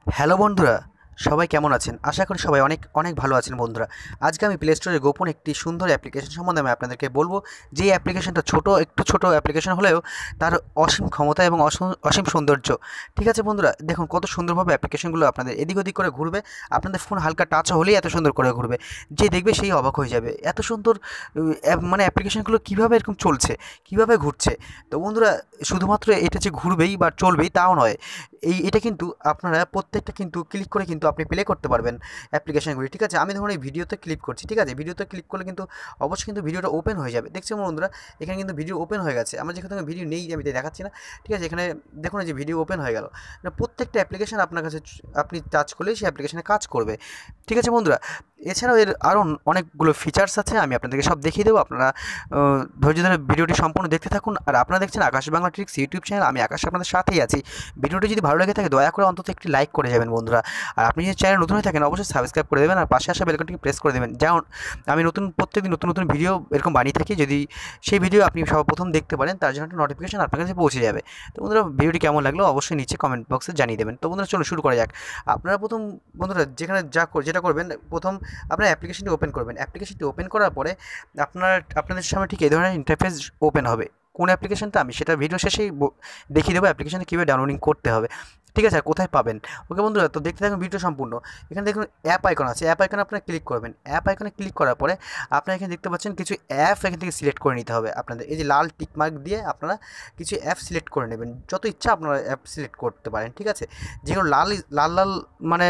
Hello বন্ধুরা, সবাই কেমন আছেন? আশা করি সবাই অনেক অনেক ভালো আছেন বন্ধুরা। আজকে আমি প্লে স্টোরে গোপন একটি সুন্দর অ্যাপ্লিকেশন সম্বন্ধে আমি আপনাদেরকে বলবো। যে অ্যাপ্লিকেশনটা একটু ছোট অ্যাপ্লিকেশন হলেও তার অসীম ক্ষমতা এবং অসীম সৌন্দর্য। ঠিক আছে বন্ধুরা, দেখুন কত সুন্দরভাবে অ্যাপ্লিকেশনগুলো আপনাদের এদিক ওদিক করে ঘুরবে। আপনাদের ফোন হালকা টাচ হলেই এত সুন্দর করে ঘুরবে, যে দেখবে সেই অবাক হয়ে যাবে। এত সুন্দর মানে অ্যাপ্লিকেশনগুলো কীভাবে এরকম চলছে, কীভাবে ঘুরছে। তো বন্ধুরা, শুধুমাত্র এটা যে ঘুরবেই বা চলবেই তাও নয়, এটা কিন্তু আপনারা প্রত্যেকটা কিন্তু ক্লিক করে কিন্তু আপনি প্লে করতে পারবেন অ্যাপ্লিকেশনগুলি। ঠিক আছে, আমি ধরুন এই ভিডিওতে ক্লিক করছি, ঠিক আছে, ভিডিওতে ক্লিক করলে কিন্তু অবশ্যই কিন্তু ভিডিওটা ওপেন হয়ে যাবে। দেখছেন বন্ধুরা, এখানে কিন্তু ভিডিও ওপেন হয়ে গেছে। আমার যেখানে ভিডিও নেই আমি তাই দেখাচ্ছি না। ঠিক আছে, এখানে দেখুন এই যে ভিডিও ওপেন হয়ে গেল। প্রত্যেকটা অ্যাপ্লিকেশন আপনার কাছে আপনি টাচ করলেই সেই অ্যাপ্লিকেশনে কাজ করবে। ঠিক আছে বন্ধুরা, এছাড়াও এর আরও অনেকগুলো ফিচার্স আছে, আমি আপনাদেরকে সব দেখিয়ে দেবো। আপনারা ধৈর্য ধরে ভিডিওটি সম্পূর্ণ দেখতে থাকুন। আর আপনারা দেখছেন আকাশ বাংলা ট্রিক্স ইউটিউব চ্যানেল, আমি আকাশ আপনাদের সাথেই আছি। ভিডিওটি যদি ভালো লেগে থাকে দয়া করে অন্তত একটি লাইক করে যাবেন বন্ধুরা। আর আপনি যদি চ্যানেল নতুন হয়ে থাকেন অবশ্যই সাবস্ক্রাইব করে দেবেন, আর পাশে আসা বেলকনটিকে প্রেস করে দেবেন। যেমন আমি প্রত্যেকদিন নতুন নতুন ভিডিও এরকম বানিয়ে থাকি, যদি সেই ভিডিও আপনি সর্বপ্রথম দেখতে পারেন তার জন্য একটা নোটিফিকেশন আপনার কাছে পৌঁছে যাবে। তো বন্ধুরা, ভিডিওটি কেমন লাগলো অবশ্যই নিচে কমেন্ট বক্সে জানিয়ে দেবেন। তো বন্ধুরা, চলো শুরু করা যাক। আপনারা প্রথম বন্ধুরা যেটা করবেন, প্রথম আপনার অ্যাপ্লিকেশনটি ওপেন করবেন। অ্যাপ্লিকেশনটি ওপেন করার পরে আপনাদের সামনে ঠিক এই ধরনের ইন্টারফেস ওপেন হবে। কোন অ্যাপ্লিকেশনটা আমি সেটা ভিডিও শেষেই দেখিয়ে দেবো অ্যাপ্লিকেশানে কীভাবে ডাউনলোডিং করতে হবে। ঠিক আছে, আর কোথায় পাবেন। ওকে বন্ধুরা, তো দেখতে থাকুন ভিডিও সম্পূর্ণ। এখানে দেখুন অ্যাপ আইকন আছে, অ্যাপ আইকনে আপনারা ক্লিক করবেন। অ্যাপ আইকনে ক্লিক করার পরে আপনারা এখানে দেখতে পাচ্ছেন কিছু অ্যাপ এখান থেকে সিলেক্ট করে নিতে হবে আপনাদের। এই যে লাল টিক মার্ক দিয়ে আপনারা কিছু অ্যাপ সিলেক্ট করে নেবেন, যত ইচ্ছা আপনারা অ্যাপ সিলেক্ট করতে পারেন। ঠিক আছে, যেগুলো লাল লাল লাল মানে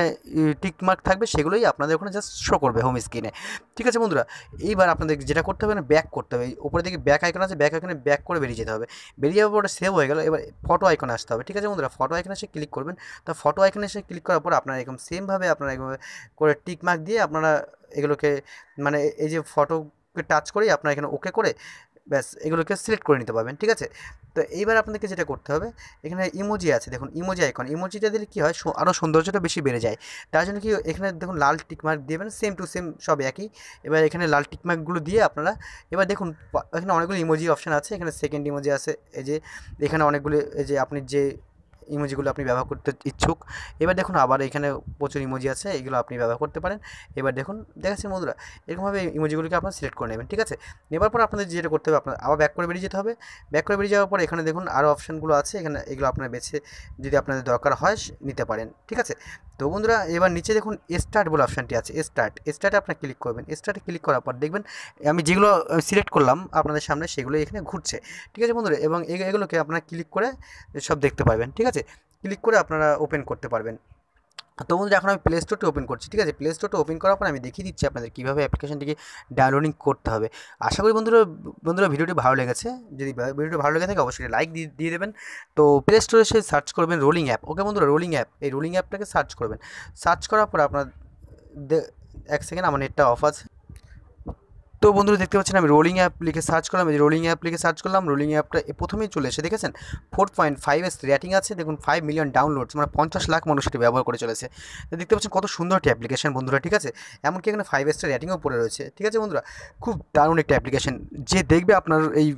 টিক মার্ক থাকবে সেগুলোই আপনাদের ওখানে জাস্ট শো করবে হোম স্ক্রিনে। ঠিক আছে বন্ধুরা, এইবার আপনাদের যেটা করতে হবে না, ব্যাক করতে হবে। উপরে দিকে ব্যাক আইকন আছে, ব্যাক আইকনে ব্যাক করে বেরিয়ে যেতে হবে। বেরিয়ে যাওয়ার পরে সেভ হয়ে গেল। এবার ফটো আইকনে আসতে হবে। ঠিক আছে বন্ধুরা, ফটো আইকনে এসে ক্লিক করবেন। তো ফটো আইকনে এসে ক্লিক করার পর আপনারা এরকম সেমভাবে আপনারা এরকম করে টিক মার্ক দিয়ে আপনারা এগুলোকে মানে এই যে ফটোকে টাচ করেই আপনারা এখানে ওকে করে ব্যাস এগুলোকে সিলেক্ট করে নিতে পারবেন। ঠিক আছে, তো এইবার আপনাদেরকে যেটা করতে হবে, এখানে ইমোজি আছে, দেখুন ইমোজি আইকন। ইমোজিটা দিলে কী হয়, আরও সৌন্দর্যটা বেশি বেড়ে যায়। তার জন্য কি এখানে দেখুন লাল টিকমার্ক দিবেন, সেম টু সেম সব একই। এবার এখানে লাল টিকমার্কগুলো দিয়ে আপনারা এবার দেখুন এখানে অনেকগুলো ইমোজি অপশান আছে। এখানে সেকেন্ড ইমোজি আছে, এই যে এখানে অনেকগুলো, এই যে আপনি যে ইমোজিগুলো আপনি ব্যবহার করতে ইচ্ছুক। এবার দেখুন আবার এখানে প্রচুর ইমোজি আছে, এগুলো আপনি ব্যবহার করতে পারেন। এবার দেখুন দেখাচ্ছি বন্ধুরা, এরকমভাবে ইমোজিগুলোকে আপনারা সিলেক্ট করে নেবেন। ঠিক আছে, নেবার পর আপনাদের যেটা করতে হবে, আপনার আবার ব্যাক করে বেরিয়ে যেতে হবে। ব্যাক করে বেরিয়ে যাওয়ার পর এখানে দেখুন আরও অপশানগুলো আছে, এখানে এগুলো আপনার বেছে যদি আপনাদের দরকার হয় নিতে পারেন। ঠিক আছে, তো বন্ধুরা এবার নিচে দেখুন স্টার্ট বলে অপশানটি আছে, স্টার্টে আপনার ক্লিক করবেন। স্টার্টে ক্লিক করার পর দেখবেন আমি যেগুলো সিলেক্ট করলাম আপনাদের সামনে সেগুলো এখানে ঘুরছে। ঠিক আছে বন্ধুরা, এবং এগুলোকে আপনারা ক্লিক করে সব দেখতে পারবেন। ঠিক আছে, ক্লিক করে আপনারা ওপেন করতে পারবেন। তো বন্ধুরা, এখন আমি প্লে স্টোরটি ওপেন করছি। ঠিক আছে, প্লে স্টোরটা ওপেন করার পর আমি দেখিয়ে দিচ্ছি আপনাদের কীভাবে অ্যাপ্লিকেশনটিকে ডাউনলোডিং করতে হবে। আশা করি বন্ধুরা ভিডিওটি ভালো লেগেছে। যদি ভিডিওটি ভালো লেগে থাকে অবশ্যই লাইক দিয়ে দেবেন। তো প্লে স্টোরে এসে সার্চ করবেন রোলিং অ্যাপ। ওকে বন্ধুরা, রোলিং অ্যাপ, এই রোলিং অ্যাপটাকে সার্চ করবেন। সার্চ করার পর আপনার এক সেকেন্ড, আমার নেটটা অফ আছে। তো বন্ধুরা দেখতে পাচ্ছেন আমি রোলিং অ্যাপ লিখে সার্চ করলাম, এই রোলিং অ্যাপ লিখে সার্চ করলাম। রোলিং অ্যাপটা প্রথমেই চলে এসে দেখেছেন 4.5 রেটিং আছে। দেখুন 5 মিলিয়ন ডাউনলোডস, মানে 50 লাখ মানুষ এটি ব্যবহার করে চলেছে। তো দেখতে পাচ্ছেন কত সুন্দর একটি অ্যাপ্লিকেশন বন্ধুরা। ঠিক আছে, এমনকি এখানে 5 স্টার রেটিংও পড়ে রয়েছে। ঠিক আছে বন্ধুরা, খুব দারুণ একটি অ্যাপ্লিকেশন। যে দেখবে আপনার এই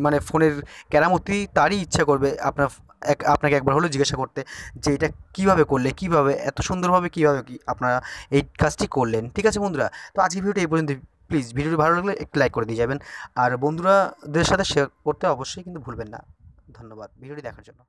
মানে ফোনের কেরামতি তারই ইচ্ছা করবে আপনাকে একবার হলেও জিজ্ঞাসা করতে, যে এটা কীভাবে করলে, কীভাবে এত সুন্দরভাবে কীভাবে আপনারা এই কাজটি করলেন। ঠিক আছে বন্ধুরা, তো আজকের ভিডিওটা এই পর্যন্ত। প্লিজ ভিডিওটি ভালো লাগলে একটু লাইক করে দিয়ে যাবেন, আর বন্ধুরাদের সাথে শেয়ার করতে অবশ্যই কিন্তু ভুলবেন না। ধন্যবাদ ভিডিওটি দেখার জন্য।